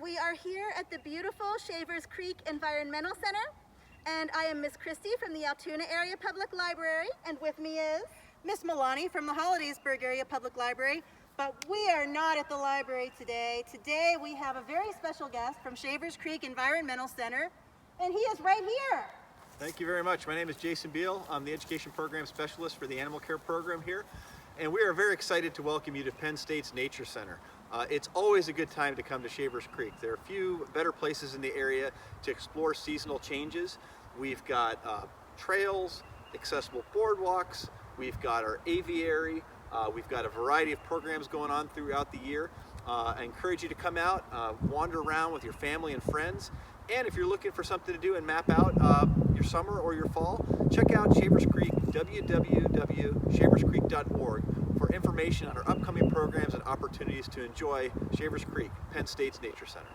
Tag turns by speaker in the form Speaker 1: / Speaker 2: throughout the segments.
Speaker 1: We are here at the beautiful Shavers Creek Environmental Center, and I am Miss Kristy from the Altoona Area Public Library, and with me is
Speaker 2: Miss Melanie from the Hollidaysburg Area Public Library. But we are not at the library today. Today we have a very special guest from Shavers Creek Environmental Center, and he is right here.
Speaker 3: Thank you very much. My name is Jason Beale. I'm the Education Program Specialist for the Animal Care Program here, and we are very excited to welcome you to Penn State's Nature Center. It's always a good time to come to Shavers Creek. There are a few better places in the area to explore seasonal changes. We've got trails, accessible boardwalks, we've got our aviary, we've got a variety of programs going on throughout the year. I encourage you to come out, wander around with your family and friends, and if you're looking for something to do and map out your summer or your fall, check out Shavers Creek, www.shaverscreek.org, for information on our upcoming programs and opportunities to enjoy Shavers Creek, Penn State's Nature Center.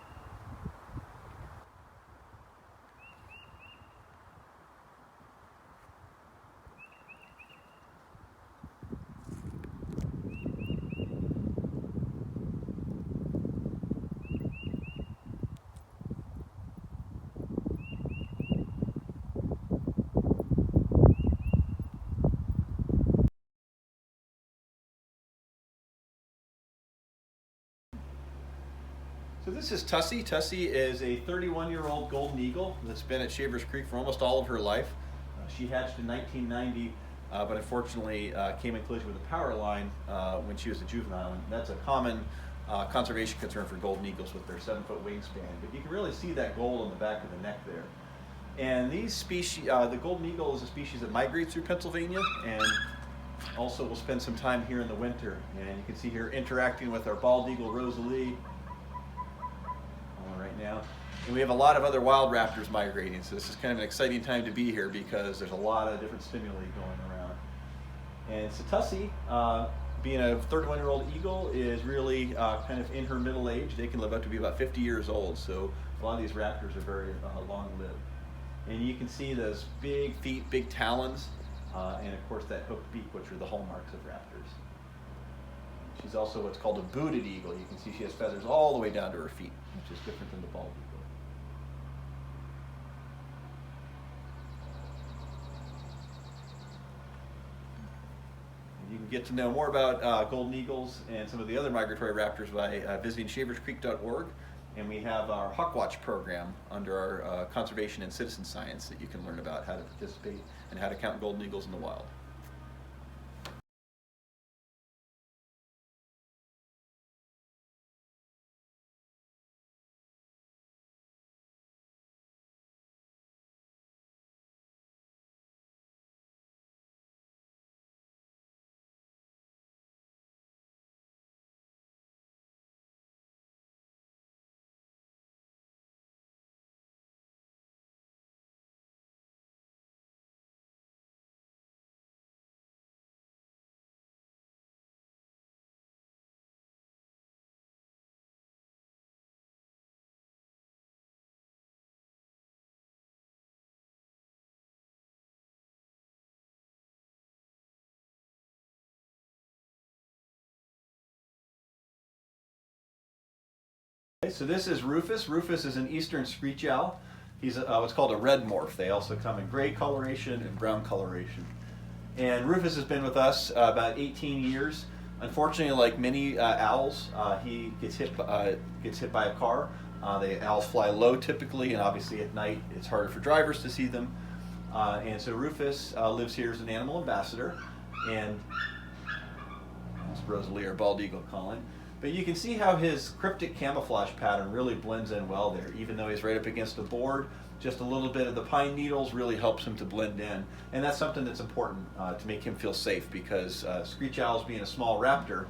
Speaker 3: So this is Tussey. Tussey is a 31-year-old golden eagle that's been at Shavers Creek for almost all of her life. She hatched in 1990, but unfortunately came in collision with a power line when she was a juvenile. And that's a common conservation concern for golden eagles with their 7-foot wingspan. But you can really see that gold on the back of the neck there. And these species, the golden eagle is a species that migrates through Pennsylvania and also will spend some time here in the winter. And you can see here interacting with our bald eagle Rosalie right now. And we have a lot of other wild raptors migrating, so this is kind of an exciting time to be here because there's a lot of different stimuli going around. And so Tussey, being a 31-year-old eagle, is really kind of in her middle age. They can live up to be about 50 years old, so a lot of these raptors are very long-lived. And you can see those big feet, big talons, and of course that hooked beak, which are the hallmarks of raptors. She's also what's called a booted eagle. You can see she has feathers all the way down to her feet, which is different than the bald eagle. And you can get to know more about golden eagles and some of the other migratory raptors by visiting shaverscreek.org. And we have our Hawk Watch program under our conservation and citizen science that you can learn about how to participate and how to count golden eagles in the wild. So this is Rufus. Rufus is an eastern screech owl. He's what's called a red morph. They also come in gray coloration and brown coloration. And Rufus has been with us about 18 years. Unfortunately, like many owls, he gets hit by a car. The owls fly low typically, and obviously at night it's harder for drivers to see them. And so Rufus lives here as an animal ambassador. And that's Rosalie, our bald eagle, calling. But you can see how his cryptic camouflage pattern really blends in well there. Even though he's right up against a board, just a little bit of the pine needles really helps him to blend in. And that's something that's important to make him feel safe, because screech owls, being a small raptor,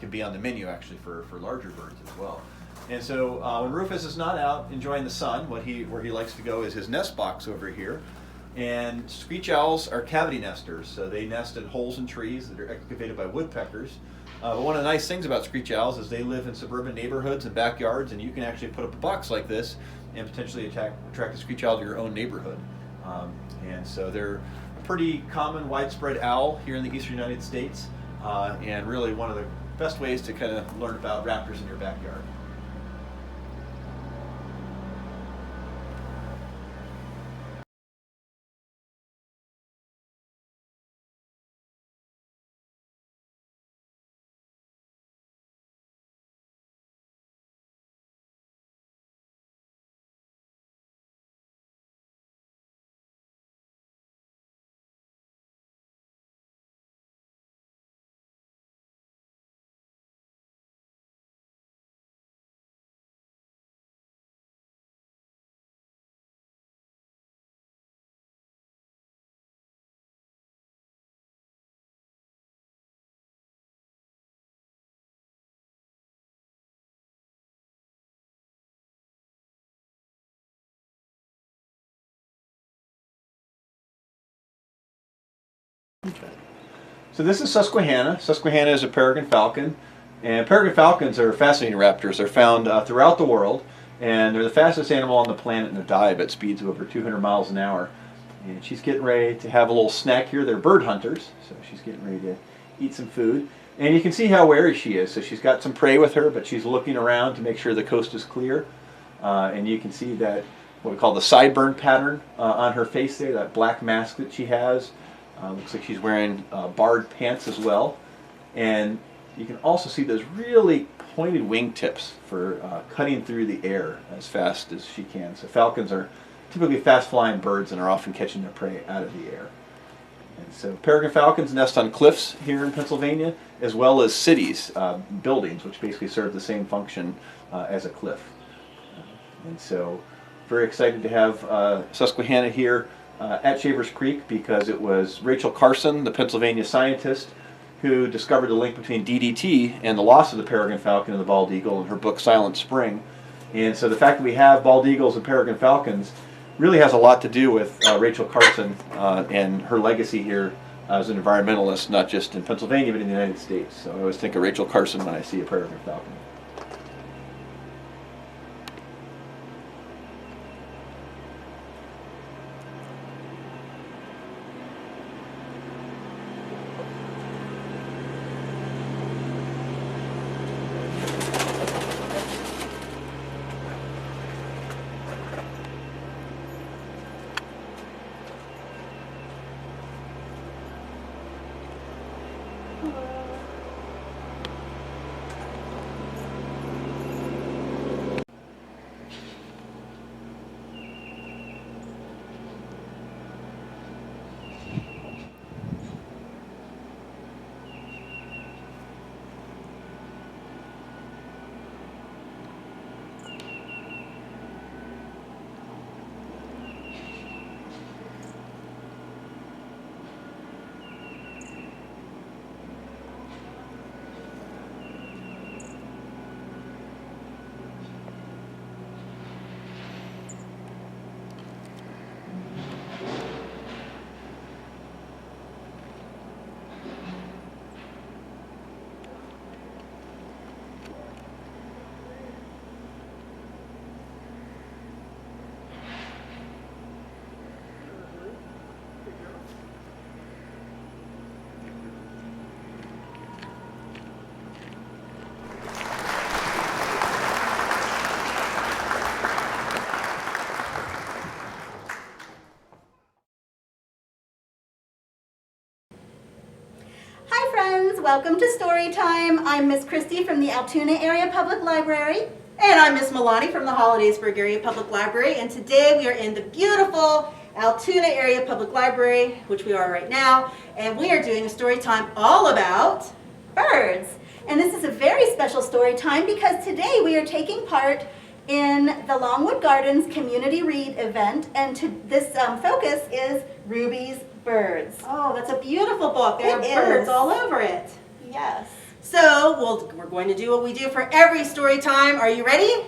Speaker 3: can be on the menu actually for larger birds as well. And so when Rufus is not out enjoying the sun, where he likes to go is his nest box over here. And screech owls are cavity nesters, so they nest in holes in trees that are excavated by woodpeckers. But one of the nice things about screech owls is they live in suburban neighborhoods and backyards, and you can actually put up a box like this and potentially attract a screech owl to your own neighborhood. And so they're a pretty common, widespread owl here in the eastern United States, and really one of the best ways to kind of learn about raptors in your backyard. So this is Susquehanna. Susquehanna is a peregrine falcon. And peregrine falcons are fascinating raptors. They're found throughout the world. And they're the fastest animal on the planet in a dive at speeds of over 200 miles an hour. And she's getting ready to have a little snack here. They're bird hunters, so she's getting ready to eat some food. And you can see how wary she is. So she's got some prey with her, but she's looking around to make sure the coast is clear. And you can see that what we call the sideburn pattern on her face there, that black mask that she has. Looks like she's wearing barred pants as well. And you can also see those really pointed wingtips for cutting through the air as fast as she can. So falcons are typically fast-flying birds and are often catching their prey out of the air. And so peregrine falcons nest on cliffs here in Pennsylvania, as well as cities, buildings, which basically serve the same function as a cliff. And so very excited to have Susquehanna here at Shavers Creek because it was Rachel Carson, the Pennsylvania scientist, who discovered the link between DDT and the loss of the peregrine falcon and the bald eagle in her book Silent Spring. And so the fact that we have bald eagles and peregrine falcons really has a lot to do with Rachel Carson and her legacy here as an environmentalist, not just in Pennsylvania but in the United States. So I always think of Rachel Carson when I see a peregrine falcon.
Speaker 1: Welcome to Storytime. I'm Miss Kristy from the Altoona Area Public Library.
Speaker 2: And I'm Miss Melanie from the Hollidaysburg Area Public Library. And today we are in the beautiful Altoona Area Public Library, which we are right now. And we are doing a story time all about
Speaker 1: birds. And this is a very special story time because today we are taking part in the Longwood Gardens Community Read event. And this focus is Ruby's Birds.
Speaker 2: Oh, that's a beautiful book. There are birds all over it.
Speaker 1: Yes.
Speaker 2: So we're going to do what we do for every story time. Are you ready?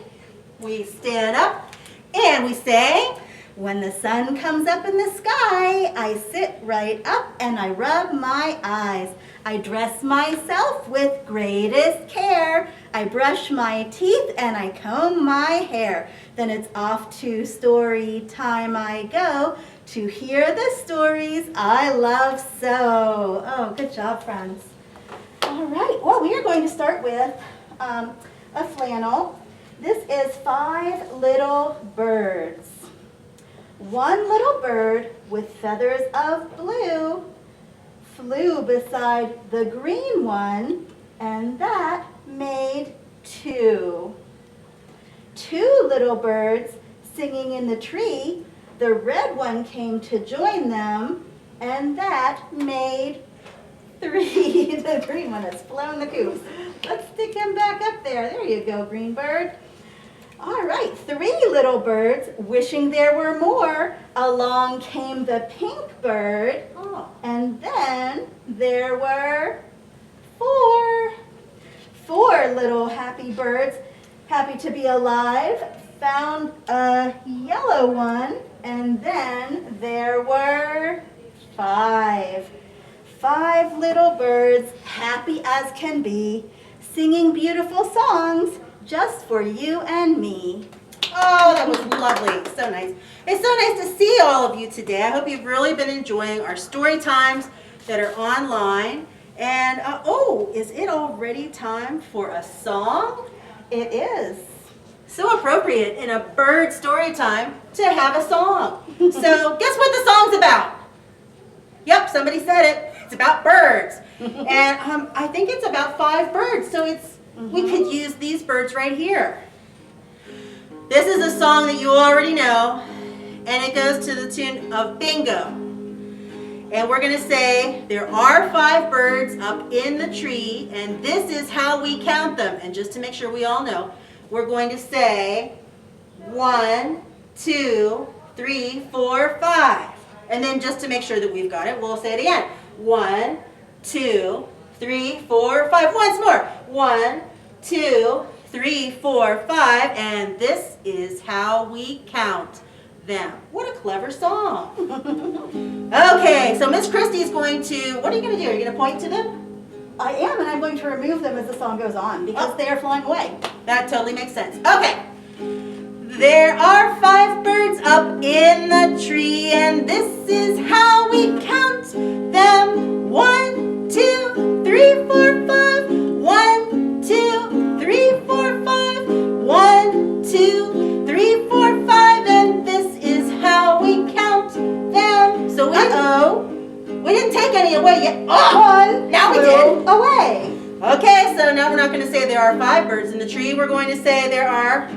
Speaker 2: We stand up and we say,
Speaker 1: when the sun comes up in the sky, I sit right up and I rub my eyes. I dress myself with greatest care. I brush my teeth and I comb my hair. Then it's off to story time I go to hear the stories I love so. Oh, good job, friends. All right, well, we are going to start with a flannel. This is 5 little birds. One little bird with feathers of blue flew beside the green one, and that made 2. 2 little birds singing in the tree. The red one came to join them, and that made 3. The green one has flown the coop. Let's stick him back up there. There you go, green bird. All right, 3 little birds, wishing there were more. Along came the pink bird, and then there were 4. 4 little happy birds, happy to be alive, found a yellow one, and then there were 5. 5 little birds, happy as can be, singing beautiful songs just for you and me.
Speaker 2: Oh, that was lovely. So nice. It's so nice to see all of you today. I hope you've really been enjoying our story times that are online. And, is it already time for a song?
Speaker 1: It is.
Speaker 2: So appropriate in a bird story time to have a song. So guess what the song's about? Yep, somebody said it. It's about birds. And I think it's about 5 birds. So we could use these birds right here. This is a song that you already know, and it goes to the tune of Bingo. And we're going to say there are 5 birds up in the tree, and this is how we count them. And just to make sure we all know, we're going to say 1, 2, 3, 4, 5. And then just to make sure that we've got it, we'll say it again. 1, 2, 3, 4, 5. Once more. 1, 2, 3, 4, 5. And this is how we count them. What a clever song. Okay, so Miss Kristy is going to, what are you going to do? Are you going to point to them?
Speaker 1: I am, and I'm going to remove them as the song goes on because they are flying away.
Speaker 2: That totally makes sense. Okay. There are 5 birds up in the tree, and this is how we count them. 1, 2, 3, 4, 5. 1, 2, 3, 4, 5. 1, 2, 3, 4, 5. And this is how we count them. So we didn't take any away yet. Oh, now we did.
Speaker 1: Away.
Speaker 2: Okay, so now we're not going to say there are 5 birds in the tree. We're going to say there are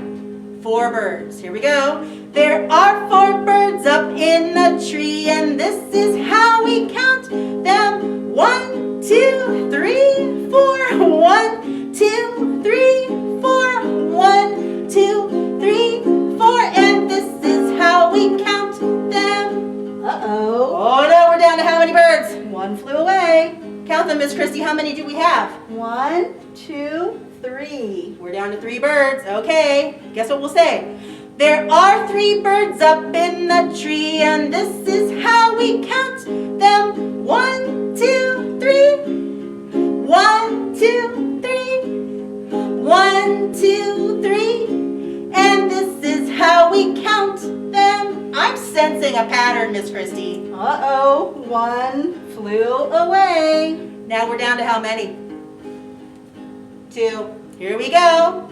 Speaker 2: 4 birds. Here we go. There are 4 birds up in the tree, and this is how we count them. 1, 2, 3, 4. 1, 2, 3, 4. 1, 2, 3, 4. And this is how we count them. Oh no, we're down to how many birds?
Speaker 1: 1 flew away.
Speaker 2: Count them, Miss Kristy. How many do we have?
Speaker 1: 1, 2, 3.
Speaker 2: We're down to 3 birds. Okay, guess what we'll say? There are 3 birds up in the tree, and this is how we count them. 1, 2, 3. 1, 2, 3. 1, 2, 3. And this is how we count them. I'm sensing a pattern, Miss Kristy.
Speaker 1: 1 flew away.
Speaker 2: Now we're down to how many? 2. Here we go.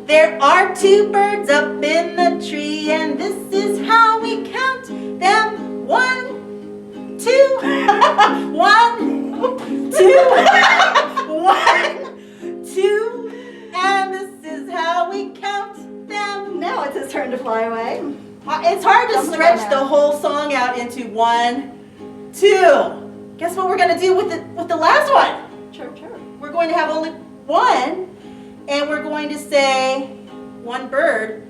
Speaker 2: There are 2 birds up in the tree, and this is how we count them. 1, 2. 1, 2. 1, 2. And this is how we count them.
Speaker 1: Now it's his turn to fly away.
Speaker 2: It's hard to stretch the whole song out into 1, 2. Guess what we're going to do with the last one?
Speaker 1: Chirp, chirp.
Speaker 2: We're going to have only 1, and we're going to say 1 bird.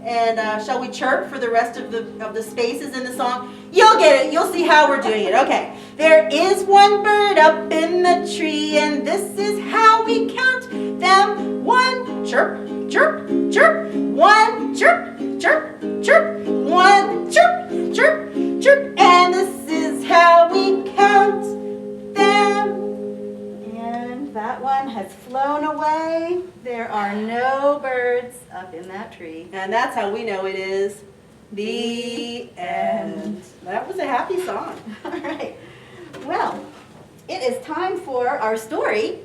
Speaker 2: And shall we chirp for the rest of the spaces in the song? You'll get it. You'll see how we're doing it. Okay. There is 1 bird up in the tree, and this is how we count them. 1, chirp, chirp, chirp. 1, chirp, chirp, chirp. 1, chirp, chirp, chirp. And this is how we count them.
Speaker 1: And that one has flown away. There are no birds up in that tree.
Speaker 2: And that's how we know it is the end. That was a happy song.
Speaker 1: All right. Well, it is time for our story.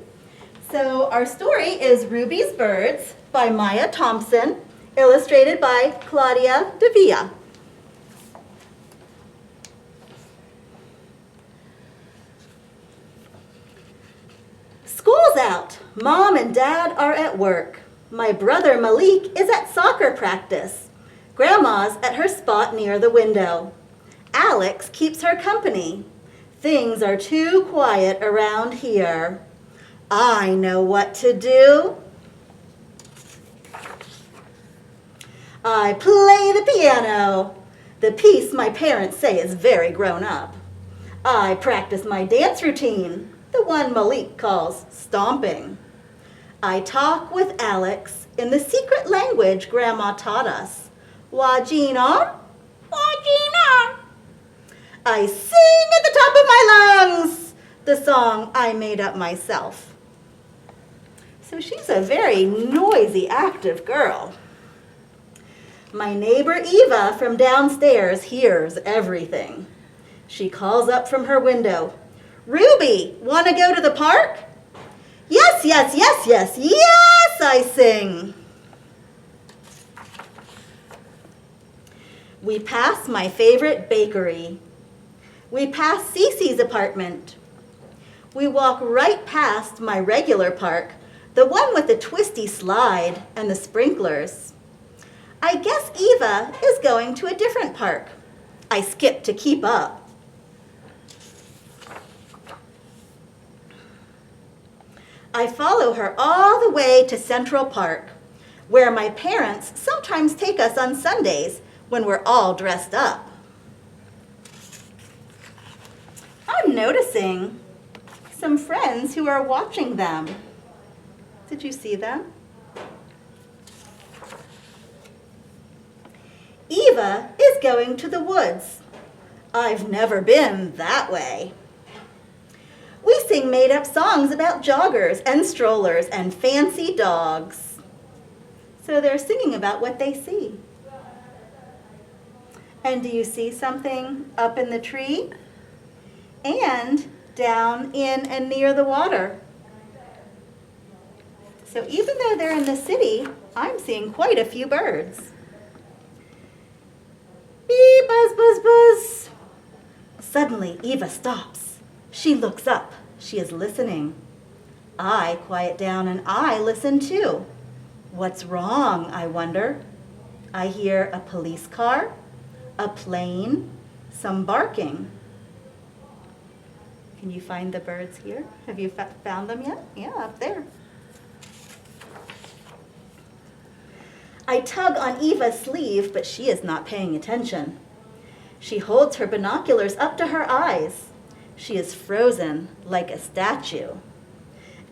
Speaker 1: So our story is Ruby's Birds by Mya Thompson, illustrated by Claudia Devilla. School's out. Mom and Dad are at work. My brother Malik is at soccer practice. Grandma's at her spot near the window. Alex keeps her company. Things are too quiet around here. I know what to do. I play the piano. The piece my parents say is very grown up. I practice my dance routine, the one Malik calls stomping. I talk with Alex in the secret language Grandma taught us. Wajina, wajina. I sing at the top of my lungs. the song I made up myself. So she's a very noisy, active girl. My neighbor Eva from downstairs hears everything. She calls up from her window, "Ruby, want to go to the park?" "Yes, yes, yes, yes, yes," I sing. We pass my favorite bakery. We pass Cece's apartment. We walk right past my regular park, the one with the twisty slide and the sprinklers. I guess Eva is going to a different park. I skip to keep up. I follow her all the way to Central Park, where my parents sometimes take us on Sundays when we're all dressed up. I'm noticing some friends who are watching them. Did you see them? Eva is going to the woods. I've never been that way. We sing made-up songs about joggers and strollers and fancy dogs. So they're singing about what they see. And do you see something up in the tree? And down in and near the water. So even though they're in the city, I'm seeing quite a few birds. Beep, buzz, buzz, buzz. Suddenly, Eva stops. She looks up. She is listening. I quiet down and I listen too. What's wrong, I wonder? I hear a police car, a plane, some barking. Can you find the birds here? Have you found them yet? Yeah, up there. I tug on Eva's sleeve, but she is not paying attention. She holds her binoculars up to her eyes. She is frozen like a statue.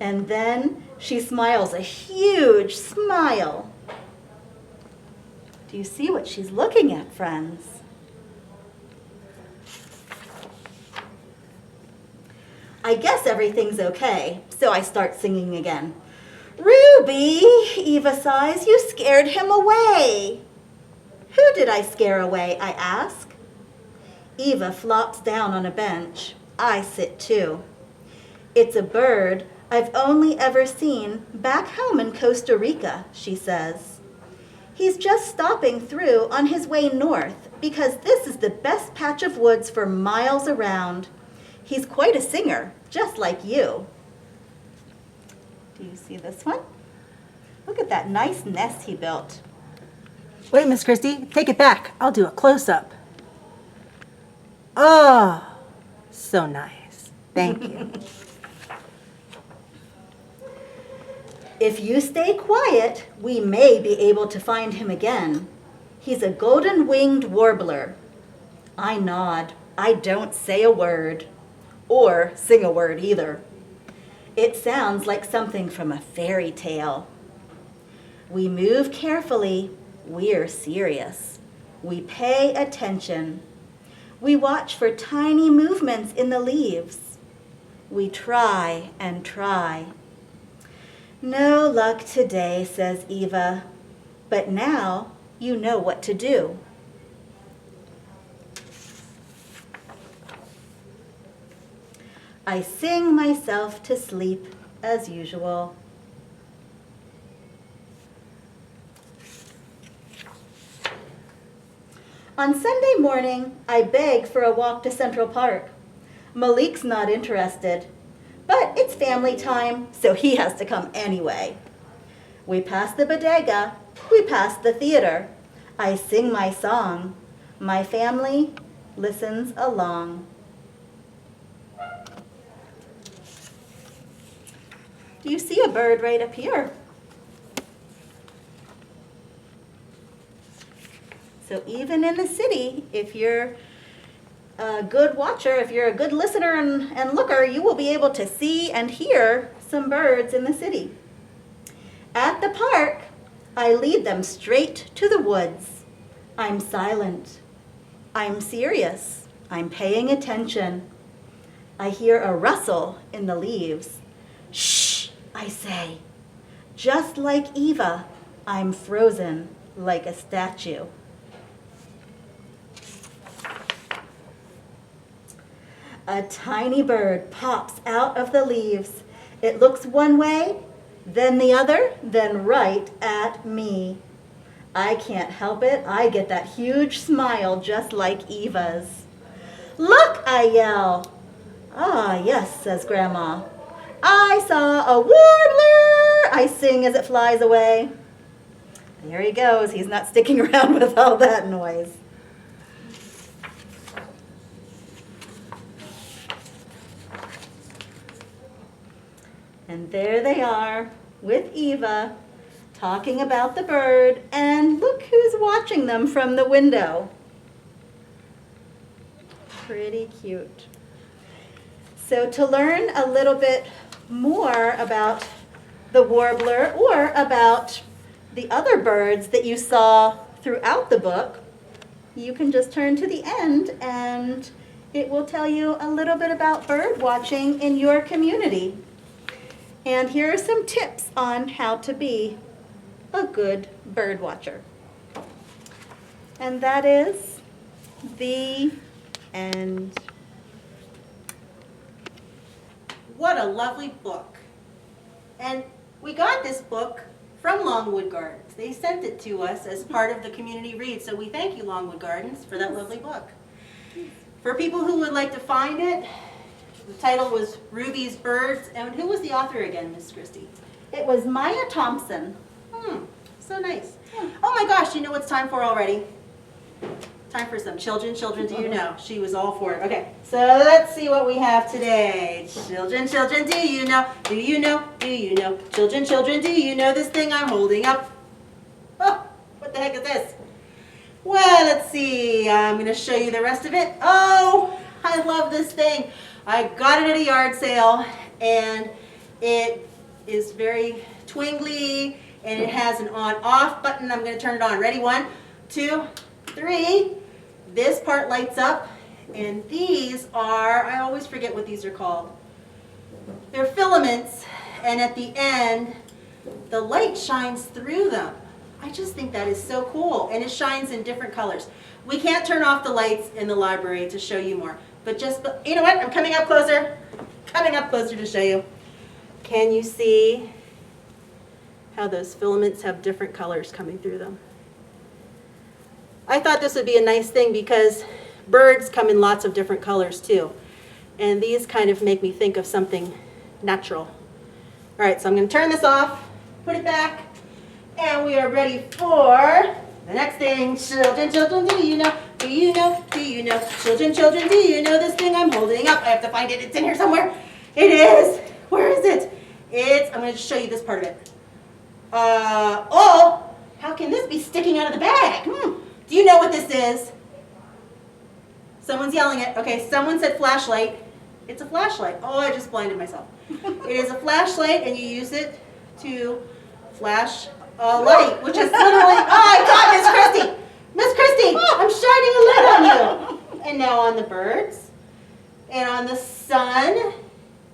Speaker 1: And then she smiles a huge smile. Do you see what she's looking at, friends? I guess everything's okay, so I start singing again. "Ruby," Eva sighs, "you scared him away." "Who did I scare away?" I ask. Eva flops down on a bench. I sit too. "It's a bird I've only ever seen back home in Costa Rica," she says. "He's just stopping through on his way north because this is the best patch of woods for miles around. He's quite a singer, just like you." Do you see this one? Look at that nice nest he built.
Speaker 2: Wait, Miss Kristy, take it back. I'll do a close-up. Oh, so nice. Thank you.
Speaker 1: "If you stay quiet, we may be able to find him again. He's a golden-winged warbler." I nod. I don't say a word. Or sing a word either. It sounds like something from a fairy tale. We move carefully. We're serious. We pay attention. We watch for tiny movements in the leaves. We try and try. "No luck today," says Eva. "But now you know what to do." I sing myself to sleep as usual. On Sunday morning, I beg for a walk to Central Park. Malik's not interested, but it's family time, so he has to come anyway. We pass the bodega, we pass the theater. I sing my song. My family listens along. Do you see a bird right up here? So even in the city, if you're a good watcher, if you're a good listener and looker, you will be able to see and hear some birds in the city. At the park, I lead them straight to the woods. I'm silent. I'm serious. I'm paying attention. I hear a rustle in the leaves. Shh, I say. Just like Eva, I'm frozen like a statue. A tiny bird pops out of the leaves. It looks one way, then the other, then right at me. I can't help it. I get that huge smile just like Eva's. Look, I yell. Ah, yes, says Grandma. I saw a warbler, I sing as it flies away. There he goes. He's not sticking around with all that noise. And there they are with Eva, talking about the bird, and look who's watching them from the window. Pretty cute. So to learn a little bit more about the warbler or about the other birds that you saw throughout the book, you can just turn to the end and it will tell you a little bit about bird watching in your community. And here are some tips on how to be a good bird watcher. And that is the end.
Speaker 2: What a lovely book. And we got this book from Longwood Gardens. They sent it to us as part of the community read, so we thank you, Longwood Gardens, for that lovely book. For people who would like to find it, the title was Ruby's Birds, and who was the author again, Miss Kristy?
Speaker 1: It was Mya Thompson.
Speaker 2: So nice. Oh my gosh, you know what it's time for already? Time for some children. Children, do you know? She was all for it. Okay, so let's see what we have today. Children, children, do you know? Do you know? Do you know? Children, children, do you know this thing I'm holding up? Oh, what the heck is this? Well, let's see. I'm going to show you the rest of it. Oh, I love this thing. I got it at a yard sale, and it is very twingly, and it has an on-off button. I'm going to turn it on. Ready? 1, 2, 3. This part lights up, and these are, I always forget what these are called. They're filaments, and at the end, the light shines through them. I just think that is so cool, and it shines in different colors. We can't turn off the lights in the library to show you more, but you know what? I'm coming up closer. Coming up closer to show you. Can you see how those filaments have different colors coming through them? I thought this would be a nice thing because birds come in lots of different colors too. And these kind of make me think of something natural. All right, so I'm going to turn this off, put it back, and we are ready for the next thing. Children, children, do you know? Do you know? Do you know? Children, children, do you know this thing I'm holding up? I have to find it. It's in here somewhere. It is. Where is it? I'm going to show you this part of it. Oh, how can this be sticking out of the bag? Do you know what this is? Someone's yelling it. Okay, someone said flashlight. It's a flashlight. Oh, I just blinded myself. It is a flashlight, and you use it to flash a light, which is literally, oh, I got Miss Kristy. Miss Kristy, I'm shining a light on you. And now on the birds, and on the sun.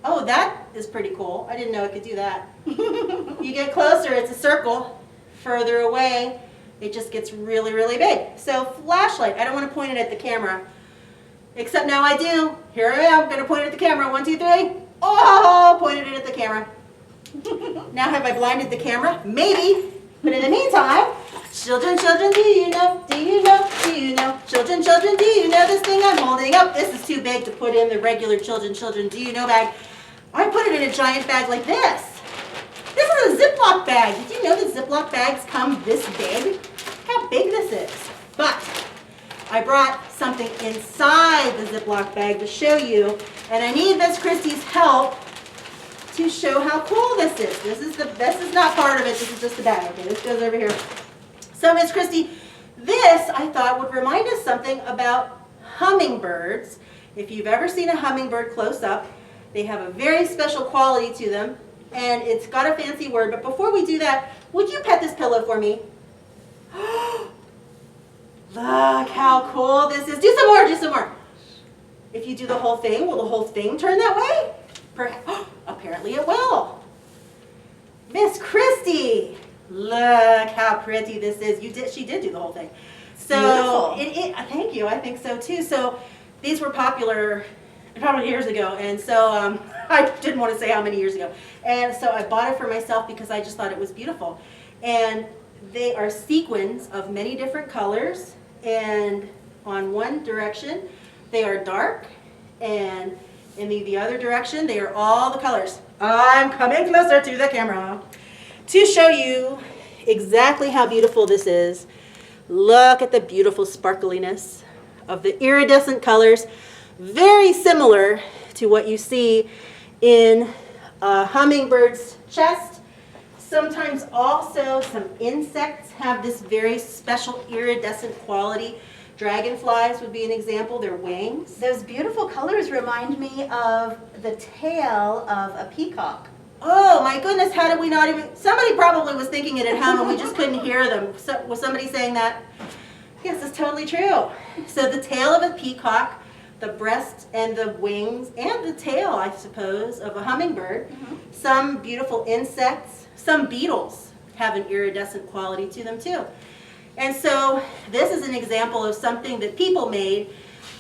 Speaker 2: Oh, that is pretty cool. I didn't know it could do that. You get closer, it's a circle. Further away, it just gets really, really big. So flashlight, I don't want to point it at the camera. Except now I do. Here I am, going to point it at the camera. 1, 2, 3. Oh, pointed it at the camera. Now have I blinded the camera? Maybe. But in the meantime, children, children, do you know? Do you know? Do you know? Children, children, do you know this thing I'm holding up? This is too big to put in the regular children, children, do you know bag. I put it in a giant bag like this. This is a Ziploc bag. Did you know that Ziploc bags come this big? Look how big this is. But I brought something inside the Ziploc bag to show you, and I need Miss Kristy's help to show how cool this is. This is not part of it. This is just the bag. Okay, this goes over here. So Miss Kristy, this I thought would remind us something about hummingbirds. If you've ever seen a hummingbird close up, they have a very special quality to them, and it's got a fancy word. But before we do that, would you pet this pillow for me? Look how cool this is. Do some more, do some more. If you do the whole thing, will the whole thing turn that way? Apparently it will. Miss Kristy, look how pretty this is. She did do the whole thing. So thank you. I think so too. So these were popular probably years ago, and so I didn't want to say how many years ago. And so I bought it for myself because I just thought it was beautiful. And they are sequins of many different colors, and on one direction they are dark, and in the other direction they are all the colors. I'm coming closer to the camera to show you exactly how beautiful this is. Look at the beautiful sparkliness of the iridescent colors, very similar to what you see in a hummingbird's chest. Sometimes also some insects have this very special iridescent quality. Dragonflies would be an example, their wings.
Speaker 1: Those beautiful colors remind me of the tail of a peacock.
Speaker 2: Oh my goodness, how did we not even, somebody probably was thinking it at home and we just couldn't hear them. So, was somebody saying that? Yes, it's totally true. So the tail of a peacock, the breast and the wings, and the tail, I suppose, of a hummingbird. Some beautiful insects, some beetles have an iridescent quality to them too. And so this is an example of something that people made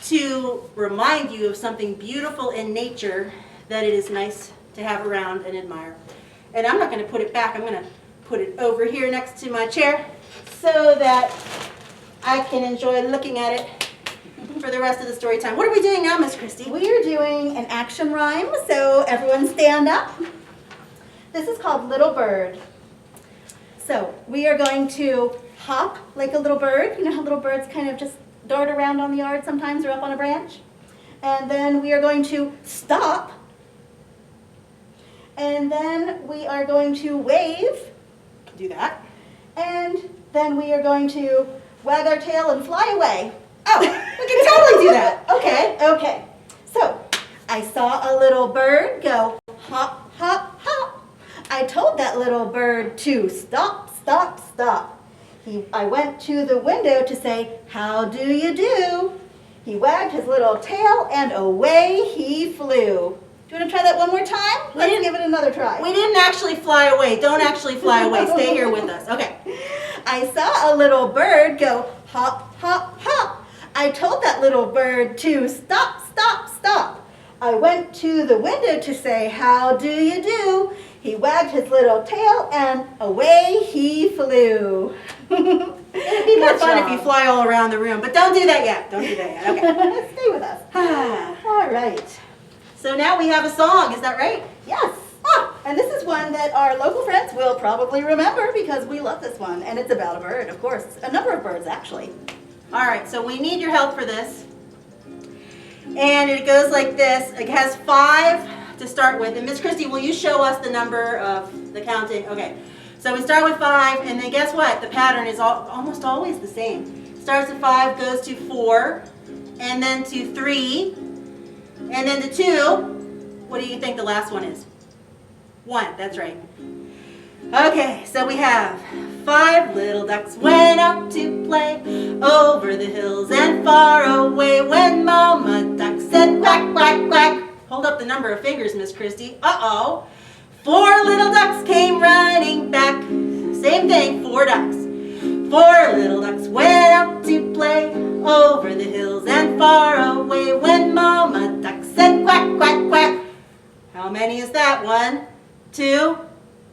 Speaker 2: to remind you of something beautiful in nature that it is nice to have around and admire. And I'm not going to put it back. I'm going to put it over here next to my chair so that I can enjoy looking at it for the rest of the story time. What are we doing now, Miss Kristy?
Speaker 1: We are doing an action rhyme, so everyone stand up. This is called Little Bird. So we are going to hop like a little bird. You know how little birds kind of just dart around on the yard sometimes or up on a branch? And then we are going to stop. And then we are going to wave.
Speaker 2: Do that.
Speaker 1: And then we are going to wag our tail and fly away.
Speaker 2: Oh, we can totally do that. Okay.
Speaker 1: Okay. So, I saw a little bird go hop, hop, hop. I told that little bird to stop, stop, stop. I went to the window to say, how do you do? He wagged his little tail and away he flew. Do you want to try that one more time? Let's give it another try.
Speaker 2: We didn't actually fly away. Don't actually fly away. Stay here with us. Okay.
Speaker 1: I saw a little bird go hop, hop, hop. I told that little bird to stop, stop, stop. I went to the window to say, how do you do? He wagged his little tail and away he flew.
Speaker 2: It'd be more fun if you fly all around the room, but don't do that yet. Don't do that yet. Okay.
Speaker 1: Stay with us. All right.
Speaker 2: So now we have a song, is that right?
Speaker 1: Yes. And this is one that our local friends will probably remember because we love this one. And it's about a bird, of course. A number of birds, actually.
Speaker 2: All right, so we need your help for this. And it goes like this. It has 5 to start with. And Miss Kristy, will you show us the number of the counting? Okay. So we start with 5, and then guess what? The pattern is almost always the same. Starts at 5, goes to 4, and then to 3, and then to 2. What do you think the last one is? 1, that's right. Okay, so we have 5 little ducks went out to play over the hills and far away when Mama Duck said quack, quack, quack. Hold up the number of fingers, Miss Kristy. Uh-oh. 4 little ducks came running back. Same thing, 4 ducks. 4 little ducks went out to play over the hills and far away when Mama Duck said quack, quack, quack. How many is that? 1, 2,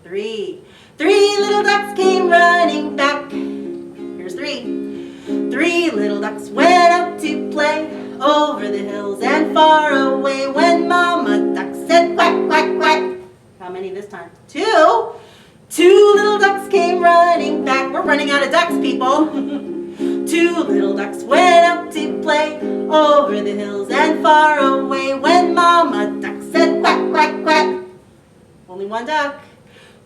Speaker 2: 3. 3 little ducks came running back. Here's 3. 3 little ducks went out to play over the hills and far away when Mama Duck said quack, quack, quack. How many this time? 2. 2 little ducks came running back. We're running out of ducks, people. 2 little ducks went out to play over the hills and far away when Mama Duck said quack, quack, quack. Only 1 duck.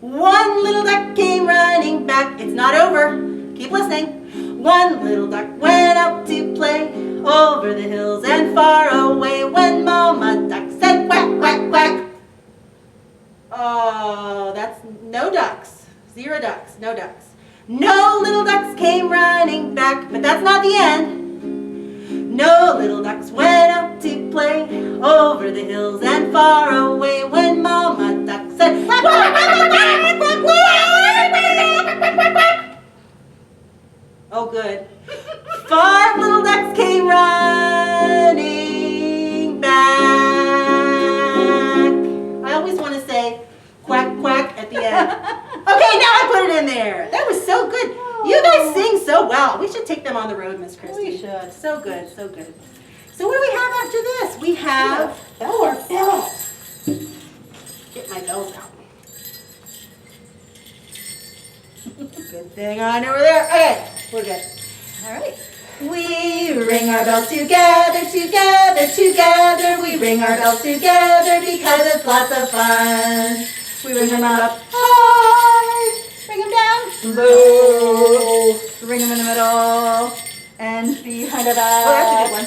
Speaker 2: 1 little duck came running back. It's not over. Keep listening. 1 little duck went out to play over the hills and far away when Mama Duck said quack, quack, quack. Oh, that's no ducks. 0 ducks. No ducks. No little ducks came running back, but that's not the end. No little ducks went out to play over the hills and far away when Mama Duck said, quack, quack, quack, quack, quack, quack, quack, quack. Oh, good. 5 little ducks came running back. I always want to say quack, quack at the end. Okay, now I put it in there. That was so good. You guys sing so well. We should take them on the road, Miss Kristy.
Speaker 1: We should.
Speaker 2: So good, so good. So what do we have after this? We have our bells. Get my bells out. Good thing I know we're there. Okay, we're good.
Speaker 1: All right.
Speaker 2: We ring our bells together, together, together. We ring our bells together because it's lots of fun. We ring them up high,
Speaker 1: Bring them down.
Speaker 2: low.
Speaker 1: Ring them in the middle. And behind our back.
Speaker 2: Oh, that's a good one.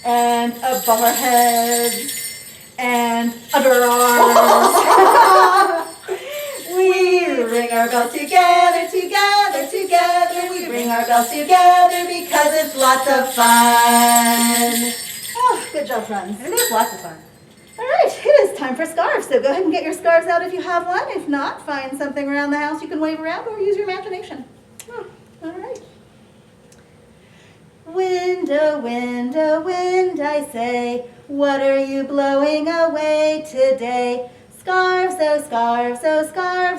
Speaker 1: And above our heads. And under our arms. We ring our bells together, together, together. We ring our bells together because it's lots of fun. Oh, good job, friends.
Speaker 2: It is lots of fun.
Speaker 1: All right, it is time for scarves. So go ahead and get your scarves out if you have one. If not, find something around the house you can wave around or use your imagination. All right. Wind, oh wind, oh wind, I say, what are you blowing away today? Scarves, oh scarves,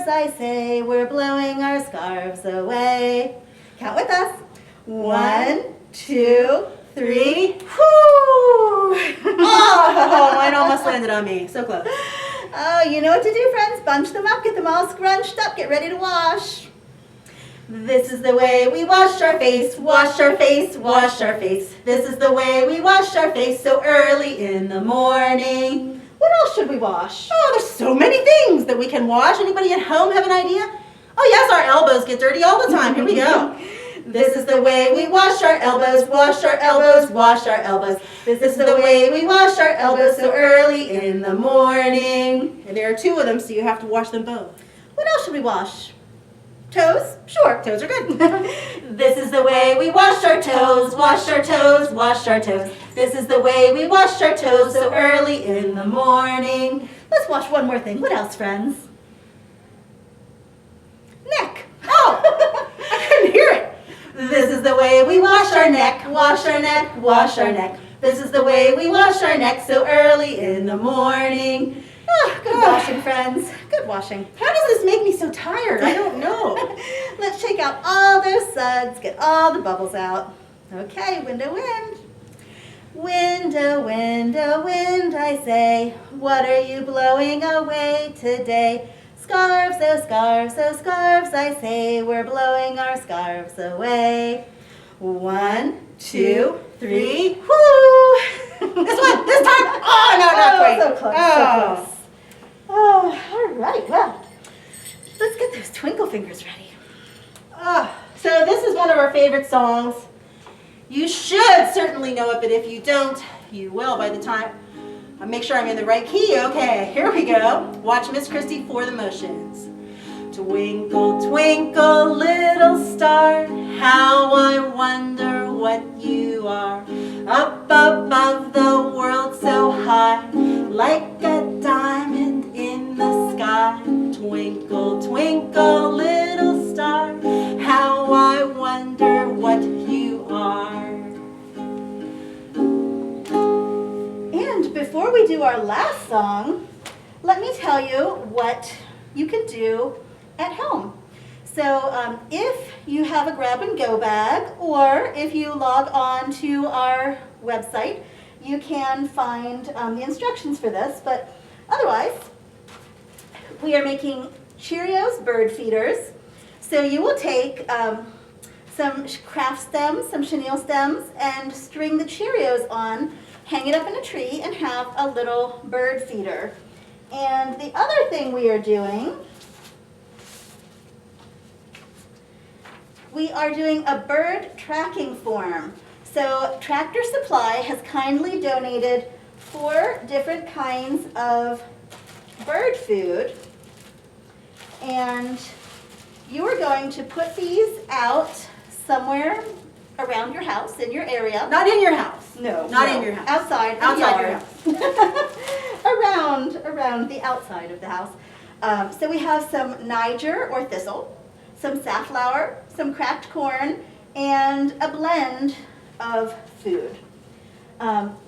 Speaker 1: I say, we're blowing our scarves away. Count with us. 1, 2, 3. Whoo!
Speaker 2: Oh, mine almost landed on me. So close.
Speaker 1: Oh, you know what to do, friends. Bunch them up, get them all scrunched up, get ready to wash. This is the way we wash our face, wash our face, wash our face. This is the way we wash our face so early in the morning. What else should we wash?
Speaker 2: Oh, there's so many things that we can wash. Anybody at home have an idea? Oh yes, our elbows get dirty all the time. Here we go.
Speaker 1: This is the way we wash our elbows, wash our elbows, wash our elbows. This is the way we wash our elbows so early in the morning.
Speaker 2: And there are 2 of them, so you have to wash them both.
Speaker 1: What else should we wash? Toes? Sure.
Speaker 2: Toes are good.
Speaker 1: This is the way we wash our toes, wash our toes, wash our toes. This is the way we wash our toes so early in the morning. Let's wash one more thing. What else, friends? Neck.
Speaker 2: Oh, I couldn't hear it.
Speaker 1: This is the way we wash our neck, wash our neck, wash our neck. This is the way we wash our neck so early in the morning. Oh, good washing, friends. Good washing.
Speaker 2: How does this make me so tired? I don't know.
Speaker 1: Let's shake out all those suds, get all the bubbles out. Okay, wind, oh wind. Wind, oh wind, oh wind, I say, what are you blowing away today? Scarves, oh scarves, I say, we're blowing our scarves away. 1, 2, 3, whoo!
Speaker 2: This one, this time. Oh, no, not quite.
Speaker 1: So close,
Speaker 2: Oh.
Speaker 1: so close. Oh, all right, well, let's get those twinkle fingers ready.
Speaker 2: Oh, so this is one of our favorite songs. You should certainly know it, but if you don't, you will by the time. I'll make sure I'm in the right key. Okay, here we go. Watch Miss Kristy for the motions. Twinkle, twinkle, little star, how I wonder what you are. Up above the world so high, like a diamond in the sky. Twinkle, twinkle, little star, how I wonder what you are.
Speaker 1: And before we do our last song, let me tell you what you can do at home. So if you have a grab and go bag, or if you log on to our website, you can find the instructions for this, but otherwise, we are making Cheerios bird feeders. So you will take some craft stems, some chenille stems, and string the Cheerios on, hang it up in a tree, and have a little bird feeder. And the other thing we are doing, we are doing a bird tracking form. So Tractor Supply has kindly donated 4 different kinds of bird food. And you are going to put these out somewhere around your house, in your area.
Speaker 2: Not in your house.
Speaker 1: No.
Speaker 2: Not
Speaker 1: no.
Speaker 2: in your house.
Speaker 1: Outside.
Speaker 2: Outside your
Speaker 1: house. around the outside of the house. So we have some Niger or thistle, some safflower, some cracked corn, and a blend of food.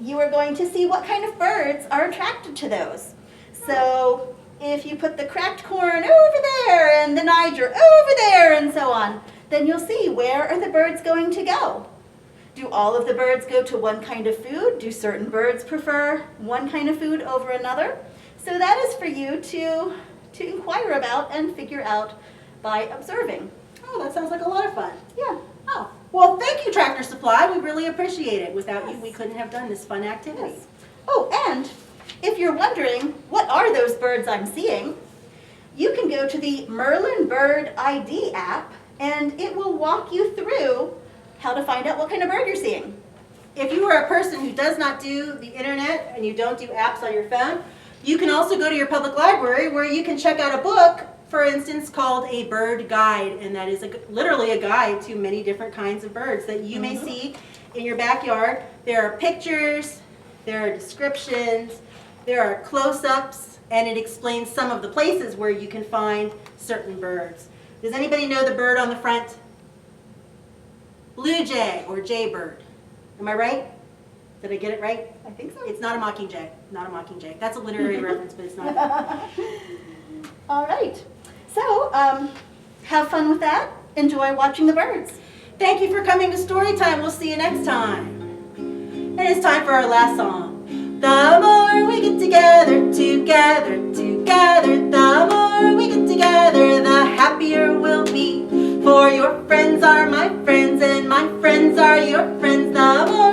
Speaker 1: You are going to see what kind of birds are attracted to those. So if you put the cracked corn over there and the Niger over there and so on, then you'll see where are the birds going to go. Do all of the birds go to one kind of food? Do certain birds prefer one kind of food over another? So that is for you to inquire about and figure out by observing.
Speaker 2: Oh, that sounds like a lot of fun.
Speaker 1: Yeah.
Speaker 2: Oh, well, thank you, Tractor Supply. We really appreciate it. Without you, we couldn't have done this fun activity.
Speaker 1: Yes. Oh, and if you're wondering, what are those birds I'm seeing? You can go to the Merlin Bird ID app, and it will walk you through how to find out what kind of bird you're seeing.
Speaker 2: If you are a person who does not do the internet and you don't do apps on your phone, you can also go to your public library where you can check out a book, for instance, called a bird guide, and that is literally a guide to many different kinds of birds that you may see in your backyard. There are pictures, there are descriptions, there are close-ups, and it explains some of the places where you can find certain birds. Does anybody know the bird on the front? Blue jay or jaybird. Am I right? Did I get it right?
Speaker 1: I think so.
Speaker 2: It's not a mockingjay. Not a mockingjay. That's a literary reference, but it's not.
Speaker 1: All right. So, have fun with that. Enjoy watching the birds.
Speaker 2: Thank you for coming to Storytime. We'll see you next time. And it's time for our last song. The more we get together, the more we get together, the happier we'll be. For your friends are my friends, and my friends are your friends. The more